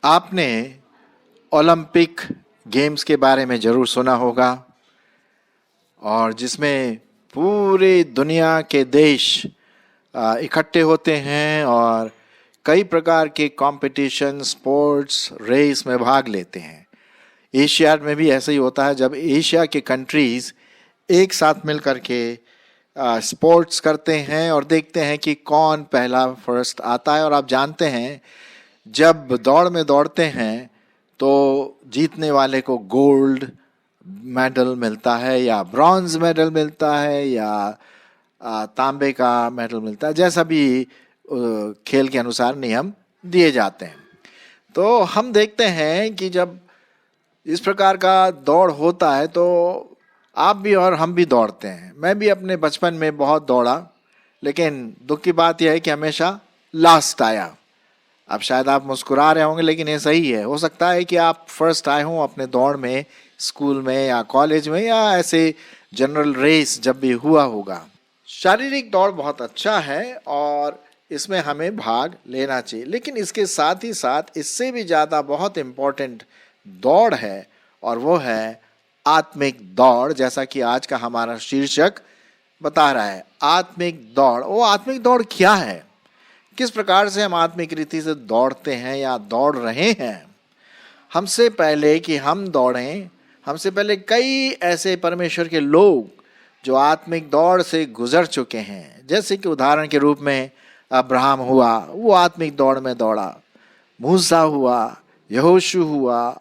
आपने Olympic games के बारे में ज़रूर सुना होगा और जिसमें पूरे दुनिया के देश इकट्ठे होते हैं और कई प्रकार के कंपटीशन स्पोर्ट्स रेस में भाग लेते हैं। एशिया में भी ऐसा ही होता है जब एशिया के कंट्रीज़ एक साथ मिल कर के स्पोर्ट्स करते हैं और देखते हैं कि कौन पहला फर्स्ट आता है। और आप जानते हैं जब दौड़ में दौड़ते हैं तो जीतने वाले को गोल्ड मेडल मिलता है या ब्रॉन्ज मेडल मिलता है या तांबे का मेडल मिलता है, जैसा भी खेल के अनुसार नियम दिए जाते हैं। तो हम देखते हैं कि जब इस प्रकार का दौड़ होता है तो आप भी और हम भी दौड़ते हैं। मैं भी अपने बचपन में बहुत दौड़ा, लेकिन दुख की बात यह है कि हमेशा लास्ट आया। अब शायद आप मुस्कुरा रहे होंगे, लेकिन ये सही है। हो सकता है कि आप फर्स्ट आए हों अपने दौड़ में, स्कूल में या कॉलेज में या ऐसे जनरल रेस जब भी हुआ होगा। शारीरिक दौड़ बहुत अच्छा है और इसमें हमें भाग लेना चाहिए, लेकिन इसके साथ ही साथ इससे भी ज़्यादा बहुत इम्पोर्टेंट दौड़ है और वो है आत्मिक दौड़, जैसा कि आज का हमारा शीर्षक बता रहा है। आत्मिक दौड़। वो आत्मिक दौड़ क्या है, किस प्रकार से हम आत्मिक रीति से दौड़ते हैं या दौड़ रहे हैं। हमसे पहले कि हम दौड़ें, हमसे पहले कई ऐसे परमेश्वर के लोग जो आत्मिक दौड़ से गुजर चुके हैं, जैसे कि उदाहरण के रूप में अब्राहम हुआ, वो आत्मिक दौड़ में दौड़ा। मूसा हुआ, यहोशू हुआ,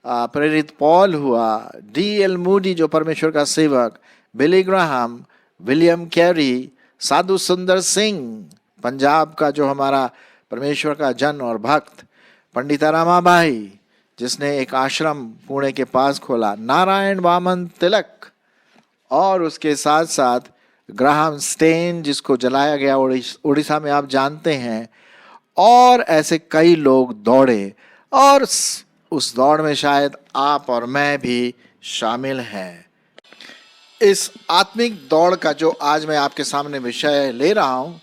प्रेरित पॉल हुआ, D.L. मूडी जो परमेश्वर का सेवक, बिली ग्राहम, विलियम कैरी, साधु सुंदर सिंह पंजाब का जो हमारा परमेश्वर का जन और भक्त, पंडिता रमाबाई जिसने एक आश्रम पुणे के पास खोला, नारायण वामन तिलक, और उसके साथ साथ ग्राहम स्टेन जिसको जलाया गया उड़ीसा में, आप जानते हैं। और ऐसे कई लोग दौड़े और उस दौड़ में शायद आप और मैं भी शामिल हैं। इस आत्मिक दौड़ का जो आज मैं आपके सामने विषय ले रहा हूँ,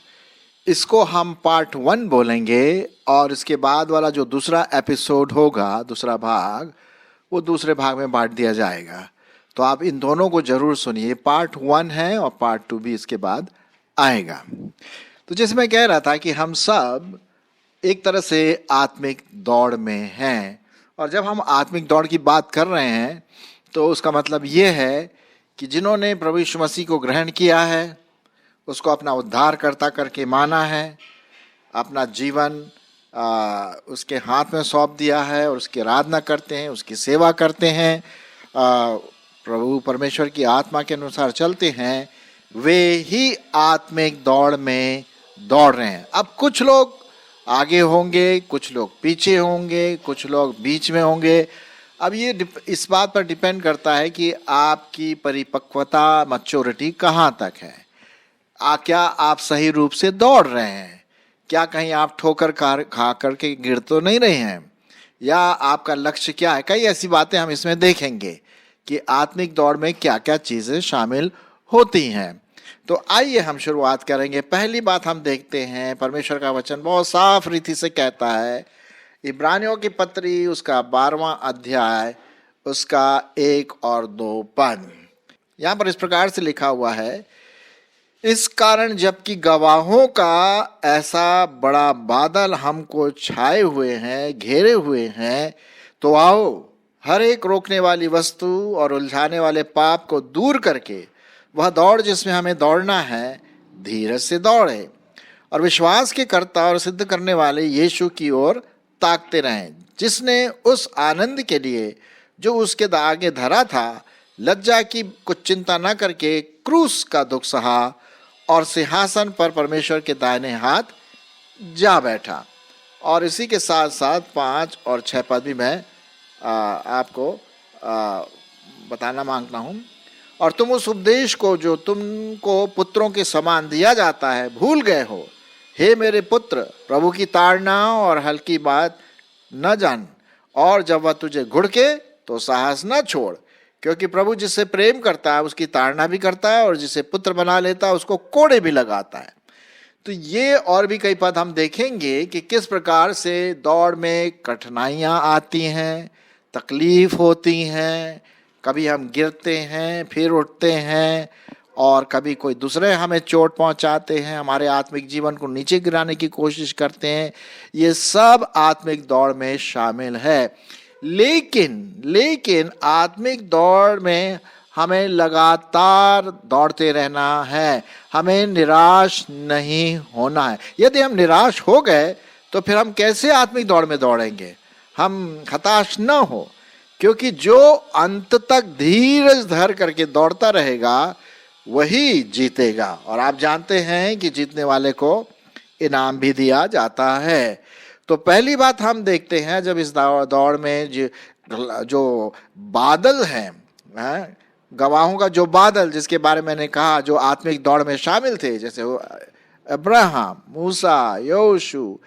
इसको हम पार्ट 1 बोलेंगे और इसके बाद वाला जो दूसरा एपिसोड होगा, दूसरा भाग, वो दूसरे भाग में बांट दिया जाएगा। तो आप इन दोनों को जरूर सुनिए। पार्ट 1 है और पार्ट 2 भी इसके बाद आएगा। तो जैसे मैं कह रहा था कि हम सब एक तरह से आत्मिक दौड़ में हैं, और जब हम आत्मिक दौड़ की बात कर रहे हैं तो उसका मतलब ये है कि जिन्होंने प्रभु यीशु मसीह को ग्रहण किया है, उसको अपना उद्धारकर्ता करके माना है, अपना जीवन उसके हाथ में सौंप दिया है और उसकी आराधना करते हैं, उसकी सेवा करते हैं, प्रभु परमेश्वर की आत्मा के अनुसार चलते हैं, वे ही आत्मिक दौड़ में दौड़ रहे हैं। अब कुछ लोग आगे होंगे, कुछ लोग पीछे होंगे, कुछ लोग बीच में होंगे। अब ये इस बात पर डिपेंड करता है कि आपकी परिपक्वता, मैच्योरिटी कहाँ तक है। क्या आप सही रूप से दौड़ रहे हैं? क्या कहीं आप ठोकर खा करके गिर तो नहीं रहे हैं? या आपका लक्ष्य क्या है? कई ऐसी बातें हम इसमें देखेंगे कि आत्मिक दौड़ में क्या क्या चीज़ें शामिल होती हैं। तो आइए हम शुरुआत करेंगे। पहली बात हम देखते हैं, परमेश्वर का वचन बहुत साफ रीति से कहता है, इब्रानियों की पत्री उसका 12वां अध्याय उसका 1 और 2 पद। यहाँ पर इस प्रकार से लिखा हुआ है, इस कारण जबकि गवाहों का ऐसा बड़ा बादल हमको छाए हुए हैं, घेरे हुए हैं, तो आओ हर एक रोकने वाली वस्तु और उलझाने वाले पाप को दूर करके वह दौड़ जिसमें हमें दौड़ना है, धीरज से दौड़े और विश्वास के कर्ता और सिद्ध करने वाले यीशु की ओर ताकते रहें, जिसने उस आनंद के लिए जो उसके आगे धरा था, लज्जा की कुछ चिंता न करके क्रूस का दुख सहा और सिंहासन पर परमेश्वर के दाहिने हाथ जा बैठा। और इसी के साथ साथ 5 और 6 पद भी मैं आपको बताना मांगता हूँ। और तुम उस उपदेश को जो तुमको पुत्रों के समान दिया जाता है भूल गए हो। हे मेरे पुत्र, प्रभु की ताड़ना और हल्की बात न जान, और जब वह तुझे घुड़के तो साहस न छोड़, क्योंकि प्रभु जिससे प्रेम करता है उसकी ताड़ना भी करता है और जिसे पुत्र बना लेता है उसको कोड़े भी लगाता है। तो ये और भी कई पद हम देखेंगे कि किस प्रकार से दौड़ में कठिनाइयाँ आती हैं, तकलीफ होती हैं, कभी हम गिरते हैं फिर उठते हैं, और कभी कोई दूसरे हमें चोट पहुंचाते हैं, हमारे आत्मिक जीवन को नीचे गिराने की कोशिश करते हैं। ये सब आत्मिक दौड़ में शामिल है। लेकिन आत्मिक दौड़ में हमें लगातार दौड़ते रहना है, हमें निराश नहीं होना है। यदि हम निराश हो गए तो फिर हम कैसे आत्मिक दौड़ में दौड़ेंगे? हम हताश न हो, क्योंकि जो अंत तक धीरज धर करके दौड़ता रहेगा वही जीतेगा। और आप जानते हैं कि जीतने वाले को इनाम भी दिया जाता है। तो पहली बात हम देखते हैं, जब इस दौड़ में जो बादल हैं, गवाहों का जो बादल, जिसके बारे में मैंने कहा, जो आत्मिक दौड़ में शामिल थे, जैसे अब्राहम, मूसा, योशु,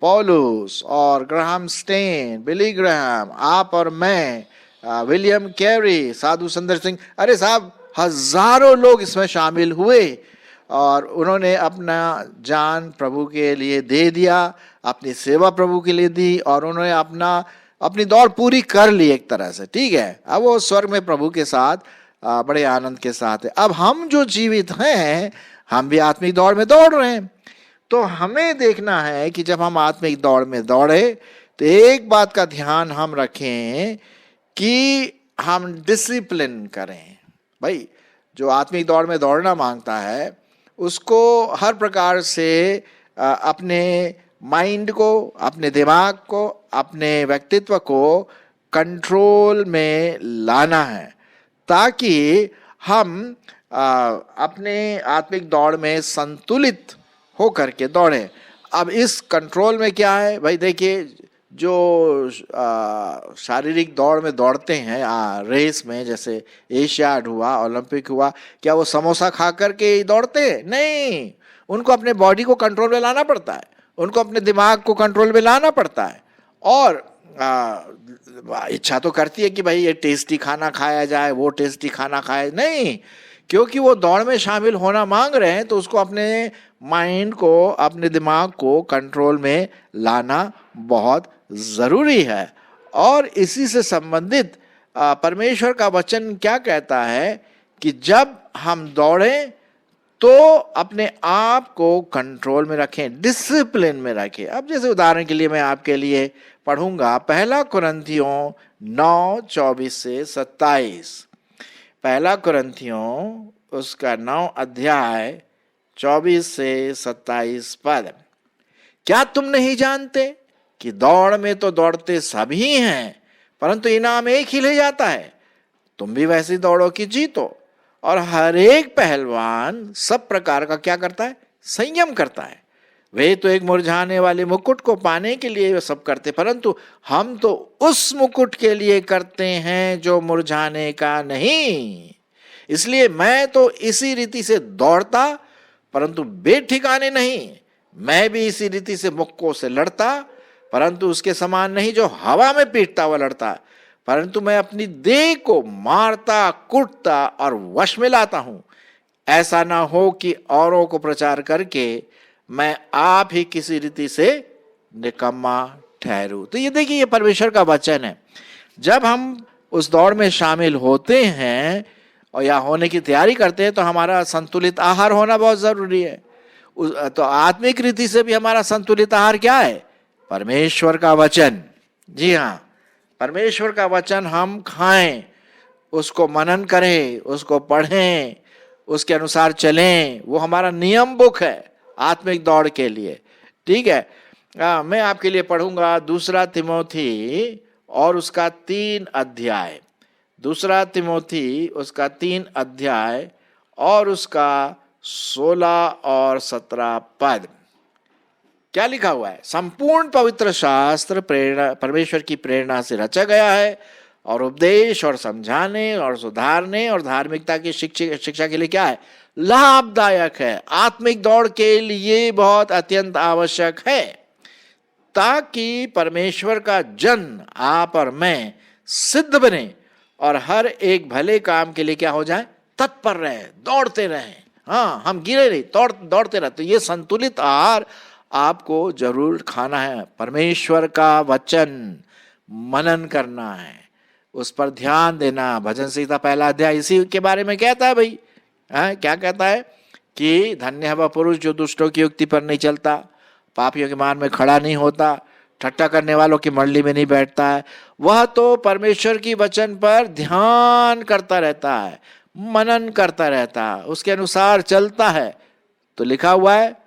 पौलुस और ग्राहम स्टेन, बिली ग्राहम, आप और मैं, विलियम कैरी, साधु सुंदर सिंह, अरे साहब हजारों लोग इसमें शामिल हुए और उन्होंने अपना जान प्रभु के लिए दे दिया, अपनी सेवा प्रभु के लिए दी, और उन्होंने अपनी दौड़ पूरी कर ली एक तरह से। ठीक है, अब वो स्वर्ग में प्रभु के साथ बड़े आनंद के साथ है। अब हम जो जीवित हैं, हम भी आत्मिक दौड़ में दौड़ रहे हैं। तो हमें देखना है कि जब हम आत्मिक दौड़ में दौड़े तो एक बात का ध्यान हम रखें कि हम डिसिप्लिन करें। भाई, जो आत्मिक दौड़ में दौड़ना मांगता है उसको हर प्रकार से अपने माइंड को, अपने दिमाग को, अपने व्यक्तित्व को कंट्रोल में लाना है, ताकि हम अपने आत्मिक दौड़ में संतुलित हो करके दौड़ें। अब इस कंट्रोल में क्या है भाई? देखिए, जो शारीरिक दौड़ में दौड़ते हैं, रेस में, जैसे एशियाड हुआ, ओलंपिक हुआ, क्या वो समोसा खा करके दौड़ते हैं? नहीं, उनको अपने बॉडी को कंट्रोल में लाना पड़ता है, उनको अपने दिमाग को कंट्रोल में लाना पड़ता है। और इच्छा तो करती है कि भाई ये टेस्टी खाना खाया जाए, वो टेस्टी खाना खाए, नहीं, क्योंकि वो दौड़ में शामिल होना मांग रहे हैं, तो उसको अपने माइंड को, अपने दिमाग को कंट्रोल में लाना बहुत ज़रूरी है। और इसी से संबंधित परमेश्वर का वचन क्या कहता है कि जब हम दौड़ें तो अपने आप को कंट्रोल में रखें, डिसिप्लिन में रखें। अब जैसे उदाहरण के लिए मैं आपके लिए पढ़ूंगा 1 कुरिन्थियों 9:24 से 27। 1 कुरिन्थियों उसका 9 अध्याय 24 से 27 पद। क्या तुम नहीं जानते कि दौड़ में तो दौड़ते सभी हैं, परंतु इनाम एक ही ले जाता है? तुम भी वैसी दौड़ो कि जीतो। और हर एक पहलवान सब प्रकार का क्या करता है? संयम करता है। वे तो एक मुरझाने वाले मुकुट को पाने के लिए सब करते, परंतु हम तो उस मुकुट के लिए करते हैं जो मुरझाने का नहीं। इसलिए मैं तो इसी रीति से दौड़ता, परंतु बेठिकाने नहीं। मैं भी इसी रीति से मुक्कों से लड़ता, परंतु उसके समान नहीं जो हवा में पीटता हुआ लड़ता, परंतु मैं अपनी देह को मारता, कुटता और वश में लाता हूं। ऐसा ना हो कि औरों को प्रचार करके मैं आप ही किसी रीति से निकम्मा ठहरूं। तो ये देखिए, ये परमेश्वर का वचन है। जब हम उस दौड़ में शामिल होते हैं और या होने की तैयारी करते हैं, तो हमारा संतुलित आहार होना बहुत जरूरी है। तो आत्मिक रीति से भी हमारा संतुलित आहार क्या है? परमेश्वर का वचन। जी हाँ, परमेश्वर का वचन हम खाएं, उसको मनन करें, उसको पढ़ें, उसके अनुसार चलें। वो हमारा नियम बुक है आत्मिक दौड़ के लिए। ठीक है, मैं आपके लिए पढ़ूंगा 2 तिमोथी और उसका 3 अध्याय। 2 तिमोथी उसका 3 अध्याय और उसका 16 और 17 पद। क्या लिखा हुआ है? संपूर्ण पवित्र शास्त्र प्रेरणा, परमेश्वर की प्रेरणा से रचा गया है और उपदेश और समझाने और सुधारने और धार्मिकता की शिक्षा के लिए क्या है? लाभदायक है। आत्मिक दौड़ के लिए बहुत अत्यंत आवश्यक है, ताकि परमेश्वर का जन आप और मैं सिद्ध बने और हर एक भले काम के लिए क्या हो जाए? तत्पर रहे, दौड़ते रहें। हाँ, हम गिरे नहीं, दौड़ते रहते। ये संतुलित आहार आपको जरूर खाना है। परमेश्वर का वचन मनन करना है, उस पर ध्यान देना। भजन संहिता पहला अध्याय इसी के बारे में कहता है भाई। क्या कहता है कि धन्य है वह पुरुष जो दुष्टों की युक्ति पर नहीं चलता, पापियों के मार्ग में खड़ा नहीं होता, ठट्टा करने वालों की मंडली में नहीं बैठता है। वह तो परमेश्वर की वचन पर ध्यान करता रहता है, मनन करता रहता है, उसके अनुसार चलता है। तो लिखा हुआ है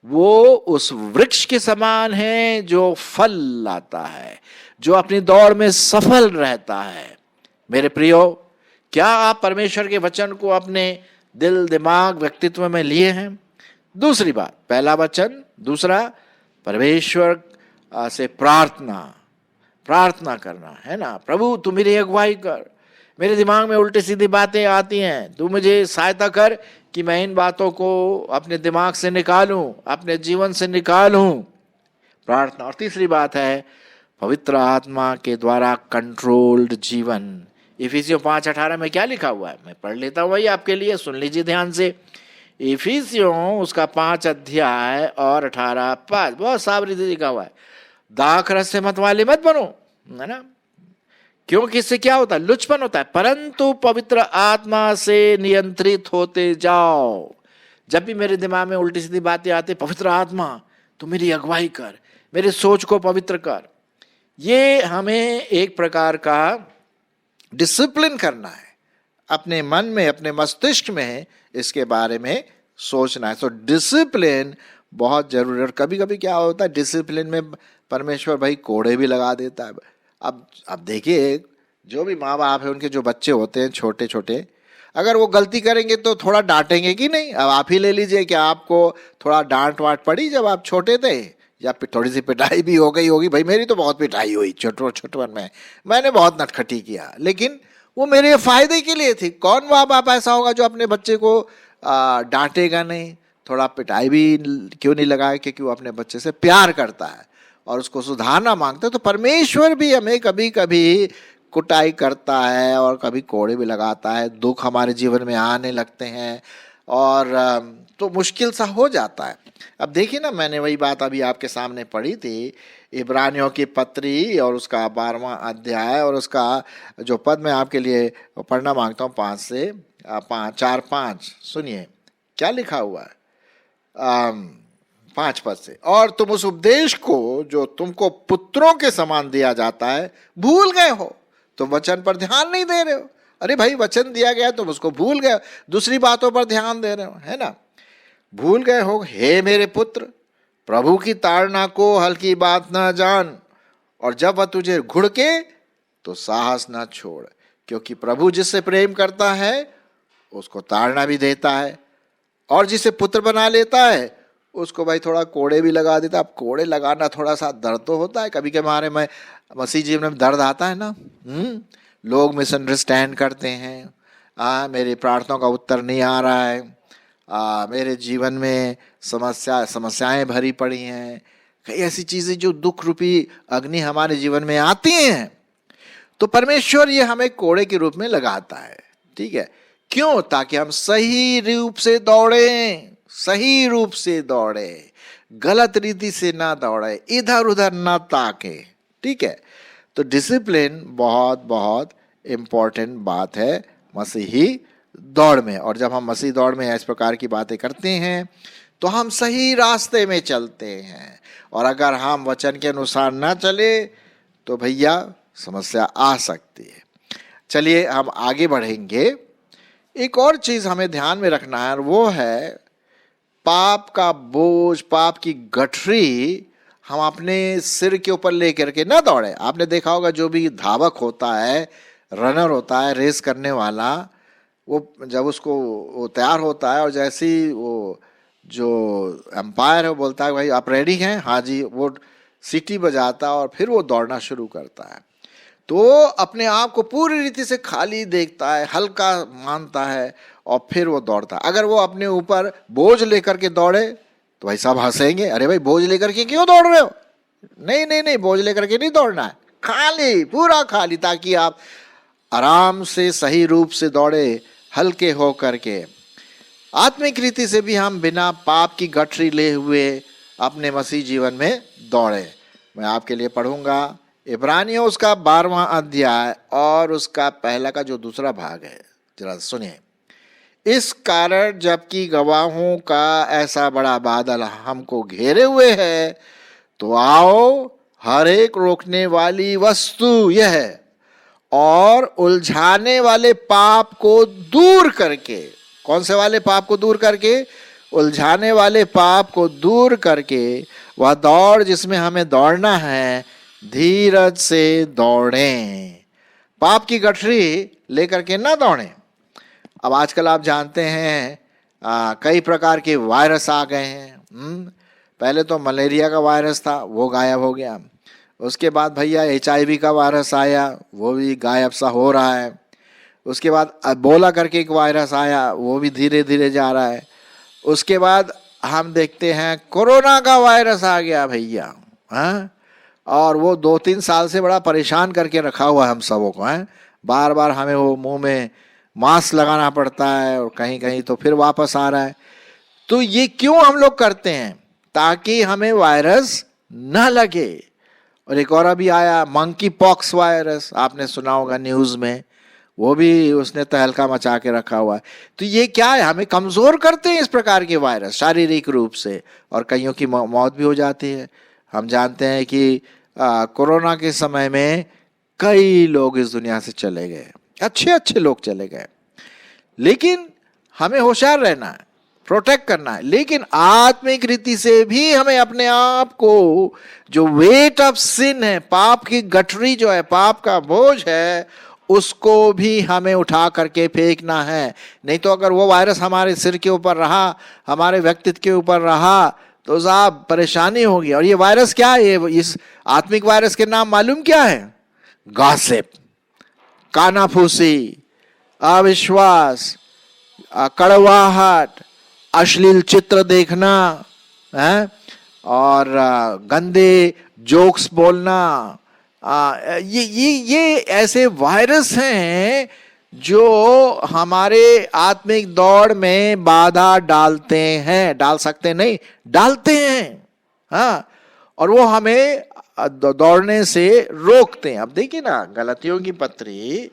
वो उस वृक्ष के समान है जो फल लाता है, जो अपनी दौड़ में सफल रहता है। मेरे प्रियो, क्या आप परमेश्वर के वचन को अपने दिल, दिमाग, व्यक्तित्व में लिए हैं? दूसरी बात, पहला वचन, दूसरा परमेश्वर से प्रार्थना करना है ना। प्रभु तू मेरी अगुवाई कर, मेरे दिमाग में उल्टी सीधी बातें आती हैं, तू मुझे सहायता कर कि मैं इन बातों को अपने दिमाग से निकालूं, अपने जीवन से निकालूं। प्रार्थना। और तीसरी बात है पवित्र आत्मा के द्वारा कंट्रोल्ड जीवन। इफिसियों 5:18 में क्या लिखा हुआ है? मैं पढ़ लेता हूँ वही आपके लिए, सुन लीजिए ध्यान से। इफिसियों उसका 5 अध्याय और 18 5 बहुत सावधानी से लिखा हुआ है। दाख रस से मत वाले मत बनो, है ना, क्योंकि इससे क्या होता है? लुचपन होता है। परंतु पवित्र आत्मा से नियंत्रित होते जाओ। जब भी मेरे दिमाग में उल्टी सीधी बातें आती, पवित्र आत्मा तू मेरी अगुवाई कर, मेरे सोच को पवित्र कर। ये हमें एक प्रकार का डिसिप्लिन करना है, अपने मन में, अपने मस्तिष्क में इसके बारे में सोचना है। तो डिसिप्लिन बहुत जरूरी है। और कभी कभी क्या होता है, डिसिप्लिन में परमेश्वर भाई कोड़े भी लगा देता है। अब देखिए, जो भी माँ बाप है उनके जो बच्चे होते हैं छोटे छोटे, अगर वो गलती करेंगे तो थोड़ा डांटेंगे कि नहीं? अब आप ही ले लीजिए कि आपको थोड़ा डांट वाट पड़ी जब आप छोटे थे, या थोड़ी सी पिटाई भी हो गई होगी। भाई मेरी तो बहुत पिटाई हुई छोटपन में, मैंने बहुत नटखटी किया, लेकिन वो मेरे फायदे के लिए थी। कौन माँ बाप ऐसा होगा जो अपने बच्चे को डांटेगा नहीं, थोड़ा पिटाई भी क्यों नहीं लगाए? क्योंकि वो अपने बच्चे से प्यार करता है और उसको सुधारना मांगता है। तो परमेश्वर भी हमें कभी कभी कुटाई करता है और कभी कोड़े भी लगाता है। दुख हमारे जीवन में आने लगते हैं और तो मुश्किल सा हो जाता है। अब देखिए ना, मैंने वही बात अभी आपके सामने पढ़ी थी, इब्रानियों की पत्री और उसका 12वां अध्याय और उसका जो पद मैं आपके लिए पढ़ना मांगता हूँ 4-5 सुनिए क्या लिखा हुआ है 5 पद से। और तुम उस उपदेश को जो तुमको पुत्रों के समान दिया जाता है भूल गए हो, तुम वचन पर ध्यान नहीं दे रहे हो। अरे भाई, वचन दिया गया तुम उसको भूल गए, दूसरी बातों पर ध्यान दे रहे हो, है ना। भूल गए हो। हे मेरे पुत्र, प्रभु की ताड़ना को हल्की बात ना जान, और जब वह तुझे घुड़के तो साहस ना छोड़, क्योंकि प्रभु जिससे प्रेम करता है उसको ताड़ना भी देता है, और जिसे पुत्र बना लेता है उसको भाई थोड़ा कोड़े भी लगा देता है। अब कोड़े लगाना थोड़ा सा दर्द तो होता है, कभी कभी हमारे में मसीह जीवन में दर्द आता है ना। लोग मिसअंडरस्टैंड करते हैं, मेरी प्रार्थनाओं का उत्तर नहीं आ रहा है, मेरे जीवन में समस्याएं भरी पड़ी हैं, कई ऐसी चीजें जो दुख रूपी अग्नि हमारे जीवन में आती हैं। तो परमेश्वर ये हमें कोड़े के रूप में लगाता है, ठीक है। क्यों? ताकि हम सही रूप से दौड़ें, सही रूप से दौड़े, गलत रीति से ना दौड़े, इधर उधर ना ताके, ठीक है। तो डिसिप्लिन बहुत बहुत इम्पोर्टेंट बात है मसीही दौड़ में। और जब हम मसीही दौड़ में इस प्रकार की बातें करते हैं तो हम सही रास्ते में चलते हैं। और अगर हम वचन के अनुसार ना चले तो भैया समस्या आ सकती है। चलिए हम आगे बढ़ेंगे। एक और चीज हमें ध्यान में रखना है, वो है पाप का बोझ, पाप की गठरी हम अपने सिर के ऊपर लेकर के ना दौड़े। आपने देखा होगा जो भी धावक होता है, रनर होता है, रेस करने वाला, वो जब उसको वो तैयार होता है और जैसे ही वो जो एम्पायर है वो बोलता है भाई आप रेडी हैं, हाँ जी, वो सीटी बजाता है और फिर वो दौड़ना शुरू करता है। तो अपने आप को पूरी रीति से खाली देखता है, हल्का मानता है और फिर वो दौड़ता है। अगर वो अपने ऊपर बोझ लेकर के दौड़े तो भाई साहब हंसेंगे, अरे भाई बोझ लेकर के क्यों दौड़ रहे हो? नहीं नहीं नहीं, बोझ लेकर के नहीं दौड़ना है, खाली, पूरा खाली, ताकि आप आराम से सही रूप से दौड़े, हल्के हो करके। आत्मिक रीति से भी हम बिना पाप की गठरी ले हुए अपने मसीह जीवन में दौड़े। मैं आपके लिए पढ़ूंगा इब्रानियों उसका 12वां अध्याय और उसका पहला का जो दूसरा भाग है, जरा सुनिए। इस कारण जबकि गवाहों का ऐसा बड़ा बादल हमको घेरे हुए है, तो आओ हर एक रोकने वाली वस्तु यह है और उलझाने वाले पाप को दूर करके, कौन से वाले पाप को दूर करके? उलझाने वाले पाप को दूर करके वह दौड़ जिसमें हमें दौड़ना है, धीरज से दौड़ें। पाप की गठरी लेकर के ना दौड़ें। अब आजकल आप जानते हैं कई प्रकार के वायरस आ गए हैं। पहले तो मलेरिया का वायरस था, वो गायब हो गया। उसके बाद भैया HIV का वायरस आया, वो भी गायब सा हो रहा है। उसके बाद एबोला करके एक वायरस आया, वो भी धीरे धीरे जा रहा है। उसके बाद हम देखते हैं कोरोना का वायरस आ गया भैया, हाँ, और वो 2-3 साल से बड़ा परेशान करके रखा हुआ है हम सबों को, है। बार बार हमें वो मुंह में मास्क लगाना पड़ता है और कहीं कहीं तो फिर वापस आ रहा है। तो ये क्यों हम लोग करते हैं? ताकि हमें वायरस न लगे। और एक और अभी आया मंकी पॉक्स वायरस, आपने सुना होगा न्यूज में, वो भी उसने तहलका मचा के रखा हुआ है। तो ये क्या है? हमें कमजोर करते हैं इस प्रकार के वायरस शारीरिक रूप से, और कईयों की मौत भी हो जाती है। हम जानते हैं कि कोरोना के समय में कई लोग इस दुनिया से चले गए, अच्छे अच्छे लोग चले गए। लेकिन हमें होशियार रहना है, प्रोटेक्ट करना है। लेकिन आत्मिक रीति से भी हमें अपने आप को, जो वेट ऑफ सिन है, पाप की गठरी जो है, पाप का बोझ है, उसको भी हमें उठा करके फेंकना है। नहीं तो अगर वो वायरस हमारे सिर के ऊपर रहा, हमारे व्यक्तित्व के ऊपर रहा, तो साहब परेशानी होगी। और ये वायरस क्या है? इस आत्मिक वायरस के नाम मालूम क्या है? गॉसिप, कानाफूसी, अविश्वास, कड़वाहट, अश्लील चित्र देखना है, और गंदे जोक्स बोलना। ये ऐसे वायरस हैं जो हमारे आत्मिक दौड़ में बाधा डालते हैं, डाल सकते नहीं, डालते हैं, हाँ, और वो हमें दौड़ने से रोकते हैं। अब देखिए ना, गलतियों की पत्री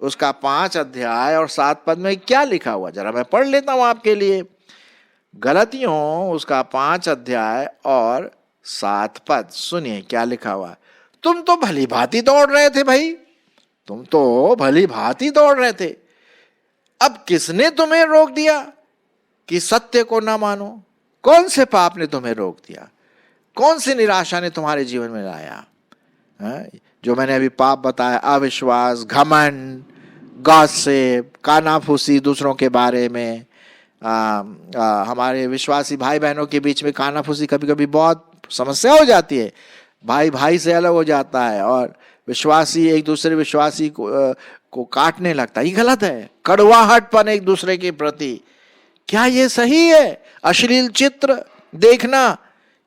उसका 5 अध्याय और 7 पद में क्या लिखा हुआ, जरा मैं पढ़ लेता हूं आपके लिए। गलतियों उसका 5 अध्याय और 7 पद, सुनिए क्या लिखा हुआ। तुम तो भली भांति दौड़ रहे थे भाई, तुम तो भली भांति दौड़ रहे थे। अब किसने तुम्हें रोक दिया कि सत्य को ना मानो? कौन से पाप ने तुम्हें रोक दिया? कौन सी निराशा ने तुम्हारे जीवन में लाया? जो मैंने अभी पाप बताया, अविश्वास, घमंड, गॉसिप, कानाफूसी दूसरों के बारे में। हमारे विश्वासी भाई बहनों के बीच में कानाफूसी कभी कभी बहुत समस्या हो जाती है। भाई भाई से अलग हो जाता है और विश्वासी एक दूसरे विश्वासी को काटने लगता है। ये गलत है। कड़वाहटपन एक दूसरे के प्रति, क्या ये सही है? अश्लील चित्र देखना,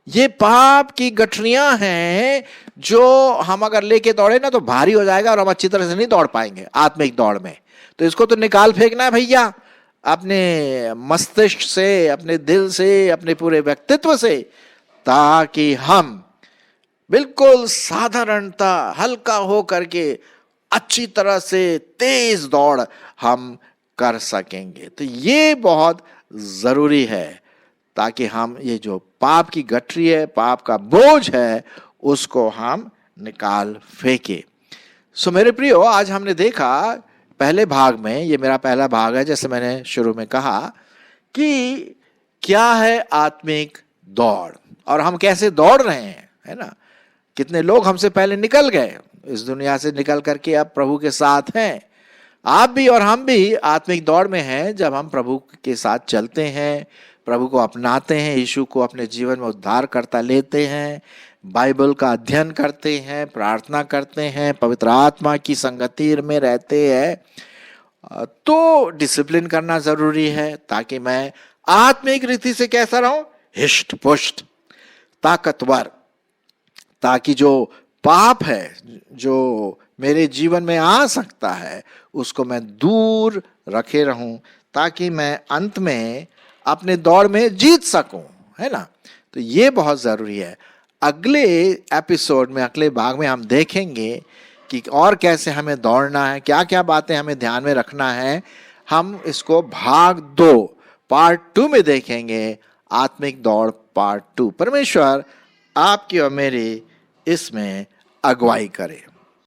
ये पाप की गठरियां हैं जो हम अगर लेके दौड़े ना तो भारी हो जाएगा और हम अच्छी तरह से नहीं दौड़ पाएंगे आत्मिक दौड़ में। तो इसको तो निकाल फेंकना है भैया, अपने मस्तिष्क से, अपने दिल से, अपने पूरे व्यक्तित्व से, ताकि हम बिल्कुल साधारणता, हल्का हो करके अच्छी तरह से तेज दौड़ हम कर सकेंगे। तो ये बहुत जरूरी है, ताकि हम ये जो पाप की गठरी है, पाप का बोझ है, उसको हम निकाल फेंके। सो मेरे प्रियो, आज हमने देखा पहले भाग में, ये मेरा पहला भाग है, जैसे मैंने शुरू में कहा कि क्या है आत्मिक दौड़ और हम कैसे दौड़ रहे हैं, है ना। कितने लोग हमसे पहले निकल गए इस दुनिया से, निकल करके अब प्रभु के साथ हैं। आप भी और हम भी आत्मिक दौड़ में हैं। जब हम प्रभु के साथ चलते हैं, प्रभु को अपनाते हैं, यीशु को अपने जीवन में उद्धार करता लेते हैं, बाइबल का अध्ययन करते हैं, प्रार्थना करते हैं, पवित्र आत्मा की संगति में रहते हैं, तो डिसिप्लिन करना जरूरी है, ताकि मैं आत्मिक रीति से कैसा रहूं? हिष्ट पुष्ट, ताकतवर, ताकि जो पाप है जो मेरे जीवन में आ सकता है उसको मैं दूर रखे रहूं, ताकि मैं अंत में अपने दौड़ में जीत सकूं, है ना। तो ये बहुत ज़रूरी है। अगले एपिसोड में, अगले भाग में हम देखेंगे कि और कैसे हमें दौड़ना है, क्या क्या बातें हमें ध्यान में रखना है। हम इसको भाग 2 पार्ट 2 में देखेंगे, आत्मिक दौड़ पार्ट 2। परमेश्वर आपकी और मेरी इसमें अगुवाई करे।